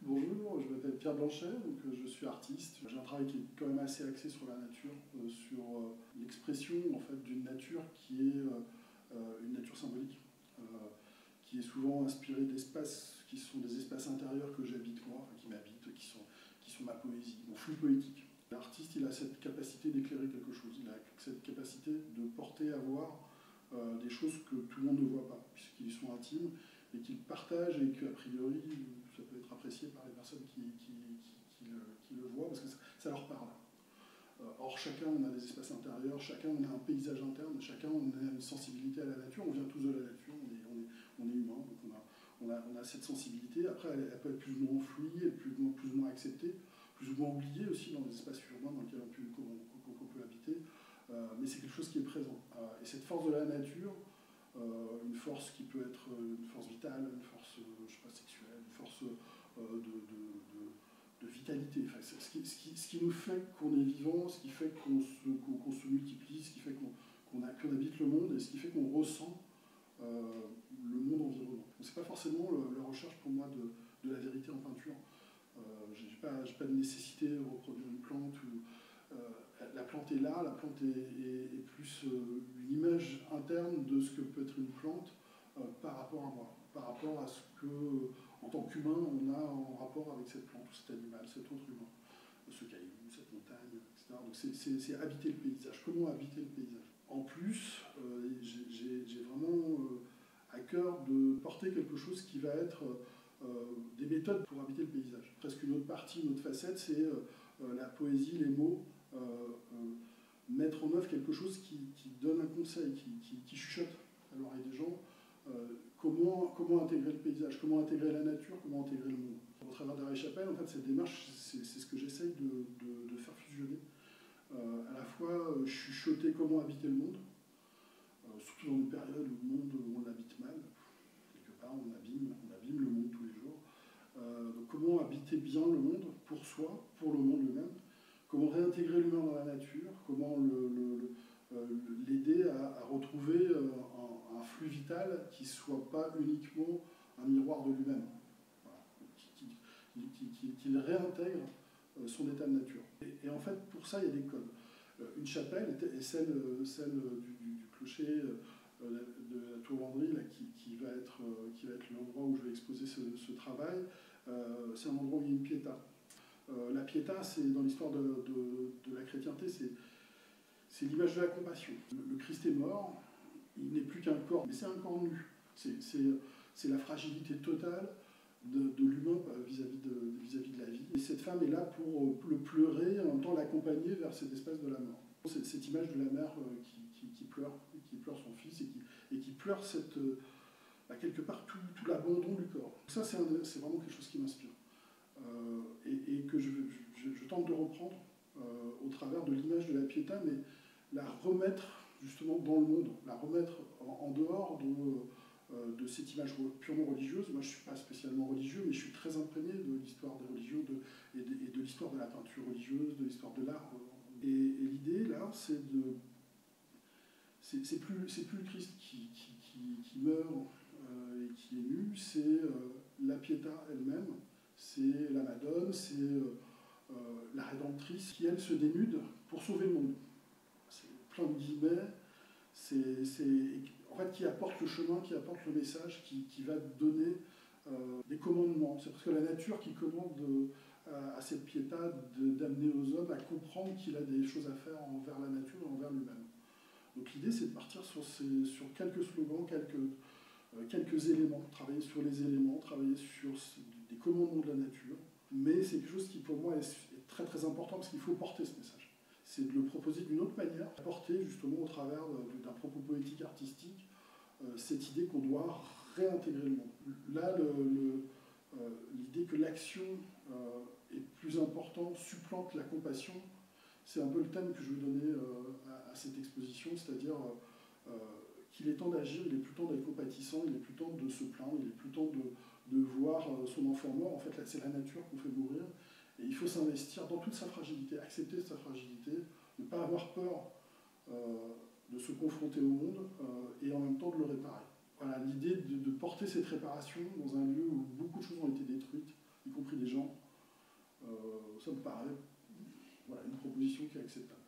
Bonjour, je m'appelle Pierre Blanchet, je suis artiste. J'ai un travail qui est quand même assez axé sur la nature, sur l'expression en fait, d'une nature qui est une nature symbolique, qui est souvent inspirée d'espaces qui sont des espaces intérieurs que j'habite moi, enfin, qui m'habitent, qui sont ma poésie, mon flux poétique. L'artiste, il a cette capacité d'éclairer quelque chose, il a cette capacité de porter à voir des choses que tout le monde ne voit pas, puisqu'ils sont intimes et qu'ils partagent et qu'a priori ça peut être apprécié par les personnes qui le voient parce que ça leur parle. Or chacun on a des espaces intérieurs, chacun on a un paysage interne, chacun on a une sensibilité à la nature, on vient tous de la nature, on est humain, donc on a cette sensibilité. Après elle peut être plus ou moins enfouie, elle peut être plus ou moins acceptée, plus ou moins oubliée aussi dans les espaces urbains dans lesquels on peut habiter, mais c'est quelque chose qui est présent. Et cette force de la nature, une force qui peut être une force vitale, une force je sais pas, sexuelle, une force de vitalité. Enfin, ce qui nous fait qu'on est vivant, ce qui fait qu'on se multiplie, ce qui fait qu'on habite le monde et ce qui fait qu'on ressent le monde environnant. Ce n'est pas forcément la recherche pour moi de la vérité en peinture. Je n'ai pas de nécessité de reproduire une plante. La plante est là, la plante est plus une image interne de ce que peut être une plante par rapport à moi, par rapport à ce que, en tant qu'humain, on a en rapport avec cette plante, ou cet animal, cet autre humain, ce caillou, cette montagne, etc. Donc c'est habiter le paysage. Comment habiter le paysage? En plus, j'ai vraiment à cœur de porter quelque chose qui va être des méthodes pour habiter le paysage. Presque une autre partie, une autre facette, c'est la poésie, les mots, mettre en œuvre quelque chose qui donne un conseil, qui chuchote à l'oreille des gens, comment intégrer le paysage, comment intégrer la nature, comment intégrer le monde. Au travers d'Arrêt-Chapelle, en fait, cette démarche, c'est ce que j'essaye de faire fusionner. À la fois chuchoter comment habiter le monde, surtout dans une période où le monde on l'habite mal, quelque part on abîme le monde tous les jours. Donc comment habiter bien le monde pour soi, pour le monde lui-même, comment réintégrer l'humain dans la nature, comment l'aider à retrouver un flux vital qui ne soit pas uniquement un miroir de lui-même, voilà, qu'il réintègre son état de nature. Et en fait, pour ça, il y a des codes. Une chapelle, et celle du clocher de la tour Landry, là, qui va être l'endroit où je vais exposer ce travail, c'est un endroit où il y a une piéta. La piéta, c'est dans l'histoire de la chrétienté, c'est l'image de la compassion. Le Christ est mort, il n'est plus qu'un corps, mais c'est un corps nu. C'est la fragilité totale de l'humain vis-à-vis de la vie. Et cette femme est là pour le pleurer et en même temps l'accompagner vers cet espace de la mort. Cette image de la mère qui pleure son fils et qui pleure quelque part tout l'abandon du corps. Ça, c'est vraiment quelque chose qui m'inspire. Et que je tente de reprendre au travers de l'image de la Pietà, mais la remettre justement dans le monde, la remettre en dehors de cette image purement religieuse. Moi, je ne suis pas spécialement religieux, mais je suis très imprégné de l'histoire des religions et de l'histoire de la peinture religieuse, de l'histoire de l'art. Et l'idée, là, c'est plus le Christ qui meurt et qui est nu, c'est la Pietà elle-même, c'est la Madone, c'est la Rédemptrice qui, elle, se dénude pour sauver le monde. C'est plein de guillemets, en fait, qui apporte le chemin, qui apporte le message, qui va donner des commandements. C'est parce que la nature qui commande à cette Pietà d'amener aux hommes à comprendre qu'il a des choses à faire envers la nature et envers lui-même. Donc l'idée, c'est de partir sur quelques slogans, quelques éléments, travailler sur les éléments, travailler sur des commandements de la nature. Mais c'est quelque chose qui, pour moi, est très très important parce qu'il faut porter ce message. C'est de le proposer d'une autre manière, porter justement au travers d'un propos poétique artistique cette idée qu'on doit réintégrer le monde. Là, l'idée que l'action est plus importante, supplante la compassion, c'est un peu le thème que je veux donner à cette exposition, c'est-à-dire qu'il est temps d'agir, il est plus temps d'être compatissant, il est plus temps de se plaindre, il est plus temps de voir son enfant mort. En fait, là, c'est la nature qu'on fait mourir. Et il faut s'investir dans toute sa fragilité, accepter sa fragilité, ne pas avoir peur de se confronter au monde et en même temps de le réparer. Voilà, l'idée de porter cette réparation dans un lieu où beaucoup de choses ont été détruites, y compris des gens, ça me paraît voilà, une proposition qui est acceptable.